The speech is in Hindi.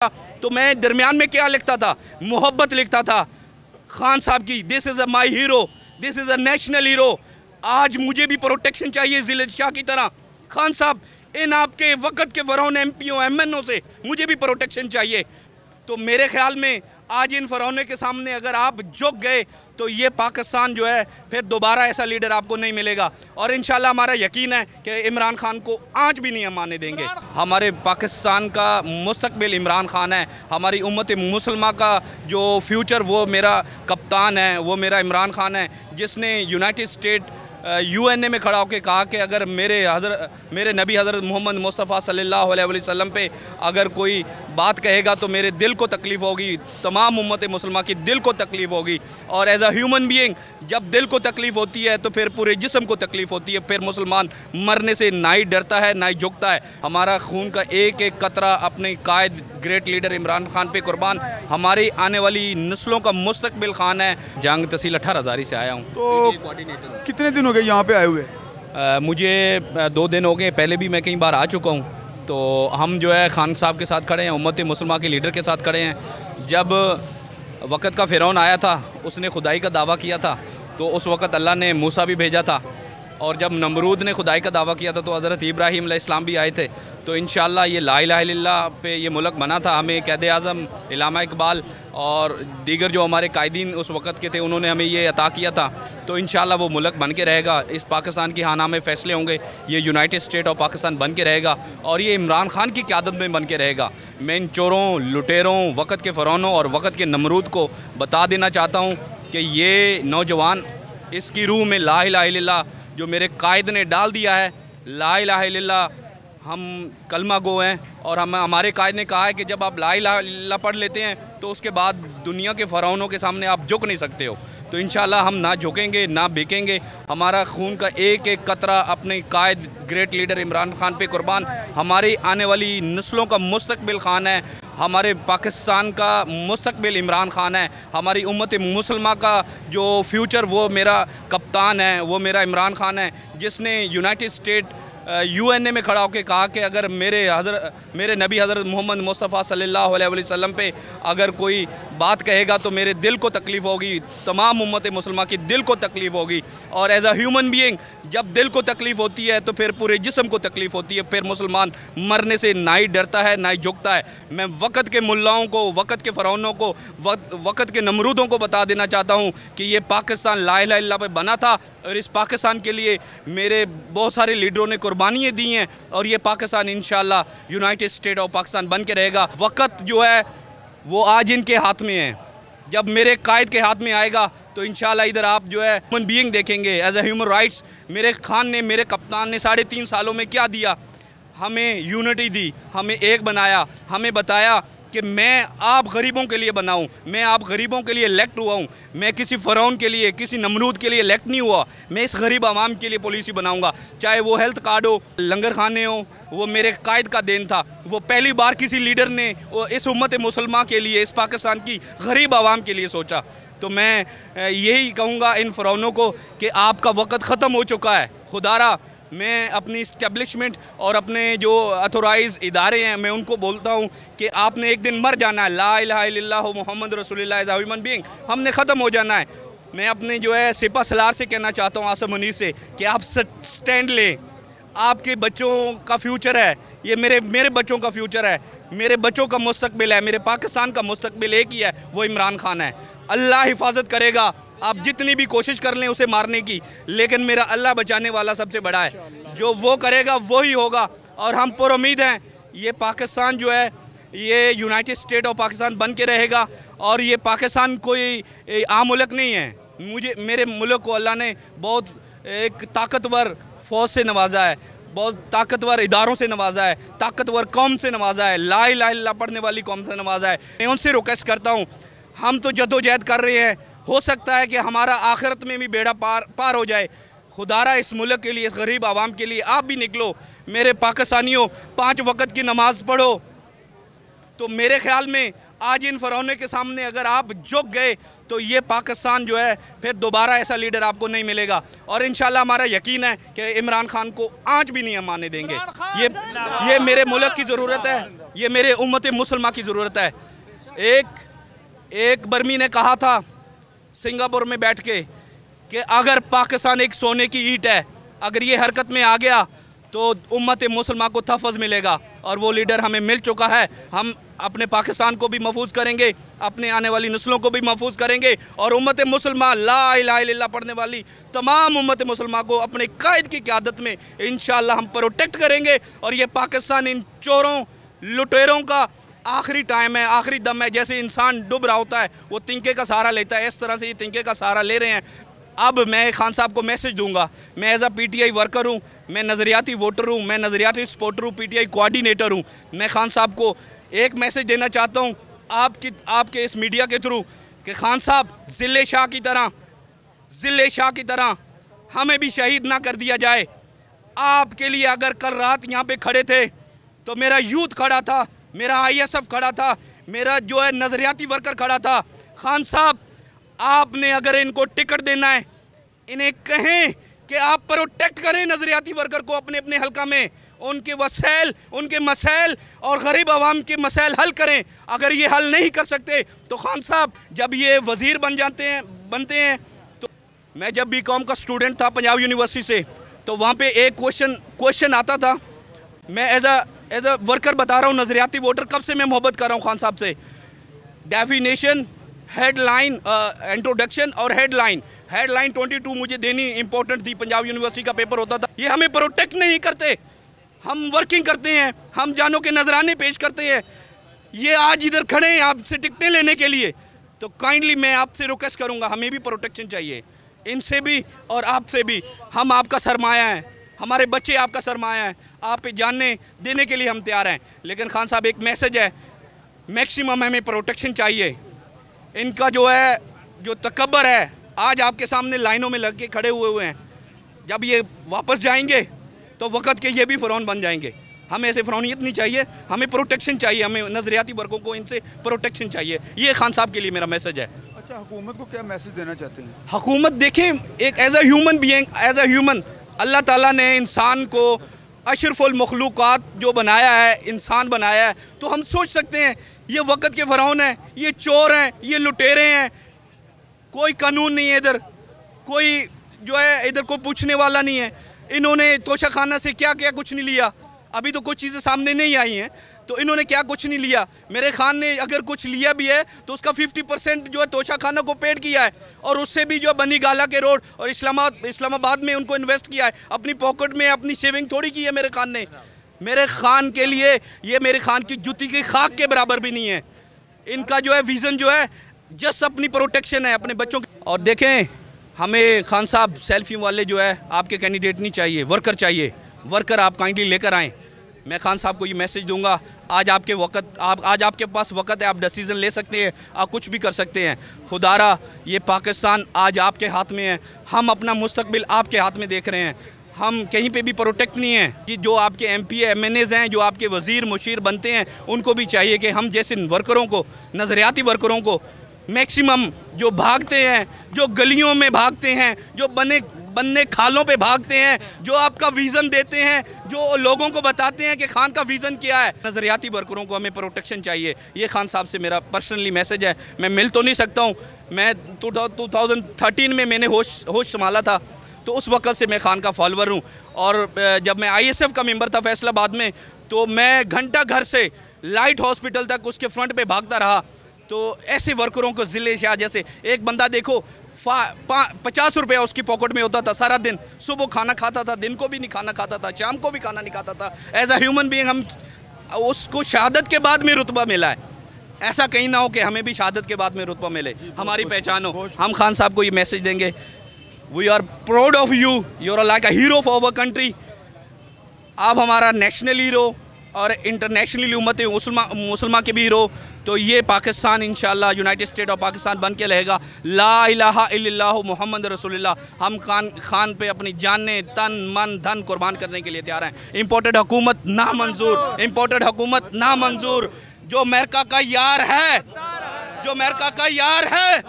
तो मैं दरमियान में क्या लिखता था, मोहब्बत लिखता था खान साहब की। This is a my hero, this is a national hero. आज मुझे भी प्रोटेक्शन चाहिए जिले शाह की तरह। खान साहब, इन आपके वक़्त के फ़रौन एमपीओ एमएनओ से मुझे भी प्रोटेक्शन चाहिए। तो मेरे ख्याल में आज इन फ़रौने के सामने अगर आप झुक गए तो ये पाकिस्तान जो है फिर दोबारा ऐसा लीडर आपको नहीं मिलेगा। और इंशाल्लाह हमारा यकीन है कि इमरान खान को आज भी नहीं हम आने देंगे। हमारे पाकिस्तान का मुस्तकबिल इमरान खान है। हमारी उम्मत मुसलमा का जो फ्यूचर वो मेरा कप्तान है, वो मेरा इमरान खान है, जिसने यूनाइटेड स्टेट यूएनए में खड़ा होकर कहा कि अगर मेरे नबी हज़रत मोहम्मद मुस्तफ़ा सल्लल्लाहु अलैहि वसल्लम पे अगर कोई बात कहेगा तो मेरे दिल को तकलीफ़ होगी, तमाम उम्मत मुसलमान की दिल को तकलीफ़ होगी। और एज अ ह्यूमन बीइंग जब दिल को तकलीफ़ होती है तो फिर पूरे जिस्म को तकलीफ़ होती है। फिर मुसलमान मरने से ना ही डरता है ना ही झुकता है। हमारा खून का एक एक कतरा अपने कायद ग्रेट लीडर इमरान खान पे कुर्बान। हमारी आने वाली नस्लों का मुस्तकबिल खान है। जंग तहसील 18 हज़ारी से आया हूँ। तो कितने दिन हो गए यहाँ पे आए हुए? मुझे 2 दिन हो गए, पहले भी मैं कई बार आ चुका हूँ। तो हम जो है खान साहब के साथ खड़े हैं, उम्मत मुसलमान के लीडर के साथ खड़े हैं। जब वक़्त का फ़िरौन आया था, उसने खुदाई का दावा किया था, तो उस वक़्त अल्लाह ने मूसा भी भेजा था। और जब नमरूद ने खुदाई का दावा किया था तो हज़रत इब्राहीम अलैहिस्सलाम भी आए थे। तो इंशाअल्लाह ये ला इलाहा इल्लल्लाह पे ये मुल्क बना था। हमें क़ायदे आज़म इल्लामा इकबाल और दीगर जो हमारे कायदीन उस वक़्त के थे, उन्होंने हमें ये अता किया था। तो इंशाअल्लाह वो मुल्क बन के रहेगा। इस पाकिस्तान की हाना में फ़ैसले होंगे। ये यूनाइटेड स्टेट ऑफ पाकिस्तान बन के रहेगा और ये इमरान खान की क़यादत में बन के रहेगा। मैं इन चोरों, लुटेरों, वक़्त के फ़रौनों और वक़्त के नमरूद को बता देना चाहता हूँ कि ये नौजवान, इसकी रूह में ला इलाहा इल्लल्लाह जो मेरे कायद ने डाल दिया है, ला इलाहा इल्लल्लाह, हम कलमा गो हैं। और हमारे कायद ने कहा है कि जब आप ला इलाहा इल्लल्लाह पढ़ लेते हैं तो उसके बाद दुनिया के फ़रौनों के सामने आप झुक नहीं सकते हो। तो इंशाअल्लाह हम ना झुकेंगे ना बिकेंगे। हमारा खून का एक एक कतरा अपने कायद ग्रेट लीडर इमरान खान पे कुर्बान। हमारी आने वाली नस्लों का मुस्तकबिल खान है। हमारे पाकिस्तान का मुस्तकबिल इमरान खान है। हमारी उम्मत मुसलमा का जो फ्यूचर वो मेरा कप्तान है, वो मेरा इमरान खान है, जिसने यूनाइटेड स्टेट यूएनए में खड़ा होकर कहा कि अगर मेरे नबी हज़रत मोहम्मद मुस्तफ़ा सल्लल्लाहु अलैहि वसल्लम पे अगर कोई बात कहेगा तो मेरे दिल को तकलीफ़ होगी, तमाम उम्मत मुसलमान की दिल को तकलीफ़ होगी। और एज अ ह्यूमन बीइंग जब दिल को तकलीफ़ होती है तो फिर पूरे जिस्म को तकलीफ़ होती है। फिर मुसलमान मरने से ना ही डरता है ना ही झुकता है। मैं वक़्त के मुल्लाओं को, वक़्त के फ़रौनों को, वक़्त के नमरूदों को बता देना चाहता हूँ कि ये पाकिस्तान ला इलाहा इल्लल्लाह पे बना था और इस पाकिस्तान के लिए मेरे बहुत सारे लीडरों ने कुर्बानियाँ दी हैं। और ये पाकिस्तान इंशाअल्लाह यूनाइटेड स्टेट ऑफ पाकिस्तान बन के रहेगा। वक़्त जो है वो आज इनके हाथ में है। जब मेरे कायद के हाथ में आएगा तो इंशाअल्लाह इधर आप जो है ह्यूमन बीइंग देखेंगे। एज अ ह्यूमन राइट्स मेरे खान ने, मेरे कप्तान ने 3.5 सालों में क्या दिया? हमें यूनिटी दी, हमें एक बनाया, हमें बताया कि मैं आप गरीबों के लिए बनाऊं, मैं आप गरीबों के लिए इलेक्ट हुआ हूं। मैं किसी फ़रौन के लिए, किसी नमरूद के लिए इलेक्ट नहीं हुआ। मैं इस गरीब आवाम के लिए पॉलिसी बनाऊंगा, चाहे वो हेल्थ कार्ड हो, लंगर खाने हो। वो मेरे कायद का देन था। वो पहली बार किसी लीडर ने इस उम्मत मुसलमान के लिए, इस पाकिस्तान की गरीब आवाम के लिए सोचा। तो मैं यही कहूँगा इन फ़रौनों को कि आपका वक़्त ख़त्म हो चुका है। खुदारा मैं अपनी इस्टेब्लिशमेंट और अपने जो अथोराइज़ इदारे हैं, मैं उनको बोलता हूँ कि आपने एक दिन मर जाना है। ला इलाहा इल्लल्लाह मोहम्मद रसूलुल्लाह एज़ अ ह्यूमन बीइंग हमने ख़त्म हो जाना है। मैं अपने जो है सिपा सलार से कहना चाहता हूँ, आसम मुनीर से, कि आप स्टैंड लें। आपके बच्चों का फ्यूचर है, ये मेरे बच्चों का फ्यूचर है, मेरे बच्चों का मुस्तकबिल है, मेरे पाकिस्तान का मुस्तकबिल एक ही है, वो इमरान खान है। अल्लाह हिफाजत करेगा। आप जितनी भी कोशिश कर लें उसे मारने की, लेकिन मेरा अल्लाह बचाने वाला सबसे बड़ा है। जो वो करेगा वो ही होगा। और हम पर उम्मीद हैं ये पाकिस्तान जो है ये यूनाइटेड स्टेट ऑफ पाकिस्तान बन के रहेगा। और ये पाकिस्तान कोई आम मुल्क नहीं है। मेरे मुल्क को अल्लाह ने बहुत एक ताकतवर फ़ौज से नवाजा है, बहुत ताकतवर इदारों से नवाजा है, ताकतवर कौम से नवाजा है, ला इलाहा इल्लल्लाह पढ़ने वाली कौम से नवाजा है। मैं उनसे रिक्वेस्ट करता हूँ, हम तो जद्दोजहद कर रहे हैं, हो सकता है कि हमारा आखिरत में भी बेड़ा पार हो जाए। खुदारा इस मुल्क के लिए, इस गरीब आवाम के लिए आप भी निकलो। मेरे पाकिस्तानियों, 5 वक़्त की नमाज़ पढ़ो। तो मेरे ख्याल में आज इन फ़रौने के सामने अगर आप झुक गए तो ये पाकिस्तान जो है फिर दोबारा ऐसा लीडर आपको नहीं मिलेगा। और इंशाल्लाह हमारा यकीन है कि इमरान खान को आज भी नहीं हम आने देंगे। ये मेरे मुल्क की ज़रूरत है। ये मेरे उम्मत मुसलमान की ज़रूरत है। एक बर्मी ने कहा था सिंगापुर में बैठ के कि अगर पाकिस्तान एक सोने की ईंट है, अगर ये हरकत में आ गया तो उम्मत मुसलमान को तहफ़्फ़ुज़ मिलेगा, और वो लीडर हमें मिल चुका है। हम अपने पाकिस्तान को भी महफूज करेंगे, अपने आने वाली नस्लों को भी महफूज करेंगे, और उम्मत मुसलमान ला इलाहा इल्लल्लाह पढ़ने वाली तमाम उम्मत मुसलमान को अपने कायद की क़यादत में इंशाअल्लाह हम प्रोटेक्ट करेंगे। और ये पाकिस्तान इन चोरों लुटेरों का आखिरी टाइम है, आखिरी दम है। जैसे इंसान डूब रहा होता है, वो तिनके का सहारा लेता है, इस तरह से ये तिनके का सहारा ले रहे हैं। अब मैं खान साहब को मैसेज दूंगा, मैं एज अ PTI वर्कर हूँ, मैं नज़रियाती वोटर हूँ, मैं नज़रियाती सपोर्टर हूँ, PTI कोऑर्डिनेटर हूँ। मैं खान साहब को एक मैसेज देना चाहता हूँ आपके इस मीडिया के थ्रू कि खान साहब ज़िले शाह की तरह हमें भी शहीद ना कर दिया जाए। आपके लिए अगर कल रात यहाँ पे खड़े थे तो मेरा यूथ खड़ा था, मेरा ISF खड़ा था, मेरा जो है नज़रियाती वर्कर खड़ा था। खान साहब, आपने अगर इनको टिकट देना है, इन्हें कहें कि आप प्रोटेक्ट करें नज़रियाती वर्कर को अपने अपने हल्का में, उनके वसैल, उनके मसैल और गरीब आवाम के मसैल हल करें। अगर ये हल नहीं कर सकते तो खान साहब जब ये वज़ीर बनते हैं तो मैं जब BCom का स्टूडेंट था पंजाब यूनिवर्सिटी से, तो वहाँ पे एक क्वेश्चन आता था। मैं एज अ वर्कर बता रहा हूँ, नज़रियाती वोटर, कब से मैं मोहब्बत कर रहा हूँ खान साहब से। डेफिनेशन, हेडलाइन, इंट्रोडक्शन और हेडलाइन 22 मुझे देनी इंपॉर्टेंट थी। पंजाब यूनिवर्सिटी का पेपर होता था। ये हमें प्रोटेक्ट नहीं करते, हम वर्किंग करते हैं, हम जानों के नजराने पेश करते हैं। ये आज इधर खड़े हैं आपसे टिकटें लेने के लिए, तो काइंडली मैं आपसे रिक्वेस्ट करूंगा, हमें भी प्रोटेक्शन चाहिए, इनसे भी और आपसे भी। हम आपका सरमाया है, हमारे बच्चे आपका सरमाया है, आप पे जानने देने के लिए हम तैयार हैं। लेकिन खान साहब एक मैसेज है, मैक्सिमम हमें प्रोटेक्शन चाहिए। इनका जो तकब्बर है, आज आपके सामने लाइनों में लग के खड़े हुए हैं, जब ये वापस जाएंगे तो वक़्त के ये भी फ़िरौन बन जाएंगे। हमें ऐसे फ़िरौनियत नहीं चाहिए, हमें प्रोटेक्शन चाहिए, हमें नज़रियाती वर्गों को इनसे प्रोटेक्शन चाहिए। ये खान साहब के लिए मेरा मैसेज है। अच्छा, हुकूमत को क्या मैसेज देना चाहते हैं? हुकूमत देखें, एक as a human being, as a human, Allah Taala ने इंसान को अशरफुल मखलूक़ात जो बनाया है, इंसान बनाया है, तो हम सोच सकते हैं ये वक़्त के फ़िरौन हैं, ये चोर हैं, ये लुटेरे हैं, कोई कानून नहीं है इधर, कोई इधर कोई पूछने वाला नहीं है। इन्होंने तोशा खाना से क्या क्या कुछ नहीं लिया, अभी तो कुछ चीज़ें सामने नहीं आई हैं, तो इन्होंने क्या कुछ नहीं लिया। मेरे खान ने अगर कुछ लिया भी है तो उसका 50% जो है तोशा खाना को पेड किया है, और उससे भी जो बनी गाला के रोड और इस्लामाबाद में उनको इन्वेस्ट किया है, अपनी पॉकेट में अपनी सेविंग थोड़ी की है मेरे खान ने। मेरे खान के लिए ये मेरे खान की जूती की खाक के बराबर भी नहीं है। इनका जो है विज़न जो है जस्ट अपनी प्रोटेक्शन है अपने बच्चों की। और देखें, हमें खान साहब सेल्फी वाले जो है आपके कैंडिडेट नहीं चाहिए, वर्कर चाहिए। वर्कर आप काइंडली लेकर आएँ। मैं खान साहब को ये मैसेज दूंगा, आज आपके पास वक़्त है, आप डिसीज़न ले सकते हैं, आप कुछ भी कर सकते हैं। खुदारा ये पाकिस्तान आज आपके हाथ में है, हम अपना मुस्तकबिल आपके हाथ में देख रहे हैं। हम कहीं पे भी प्रोटेक्ट नहीं हैं कि जो आपके MP MNAs हैं, जो आपके वज़ीर मुशीर बनते हैं, उनको भी चाहिए कि हम जैसे वर्करों को, नज़रियाती वर्करों को मैक्सिमम जो भागते हैं, जो गलियों में भागते हैं, जो बनने खालों पे भागते हैं, जो आपका विज़न देते हैं, जो लोगों को बताते हैं कि खान का विज़न क्या है, नज़रियाती वर्करों को हमें प्रोटेक्शन चाहिए। ये खान साहब से मेरा पर्सनली मैसेज है। मैं मिल तो नहीं सकता हूँ, मैं 2013 में मैंने होश संभाला था, तो उस वक़्त से मैं खान का फॉलोअर हूँ। और जब मैं ISF का मेंबर था फैसलाबाद में, तो मैं घंटा घर से लाइट हॉस्पिटल तक उसके फ्रंट पे भागता रहा। तो ऐसे वर्करों को ज़िले शाह जैसे एक बंदा देखो, 50 रुपया उसकी पॉकेट में होता था सारा दिन, सुबह खाना खाता था, दिन को भी नहीं खाना खाता था, शाम को भी खाना नहीं खाता था। एज अ ह्यूमन बीइंग हम उसको शहादत के बाद में रुतबा मिला है। ऐसा कहीं ना हो कि हमें भी शहादत के बाद में रुतबा मिले, हमारी पहचान हो। हम खान साहब को ये मैसेज देंगे, we are proud of you, you are like a hero for our country. आप हमारा नेशनल हीरो और इंटरनेशनली उम्मत मुसलमान के भी हीरो। तो ये पाकिस्तान इंशाल्लाह यूनाइटेड स्टेट ऑफ पाकिस्तान बन के रहेगा। ला इलाहा इल्लल्लाहु मुहम्मद रसूलुल्लाह। हम खान पे अपनी जानें, तन मन धन कुर्बान करने के लिए तैयार हैं। इम्पोर्टेड हुकूमत ना मंजूर, इम्पोर्टेड हुकूमत ना मंजूर। जो अमेरिका का यार है, जो अमेरिका का यार है,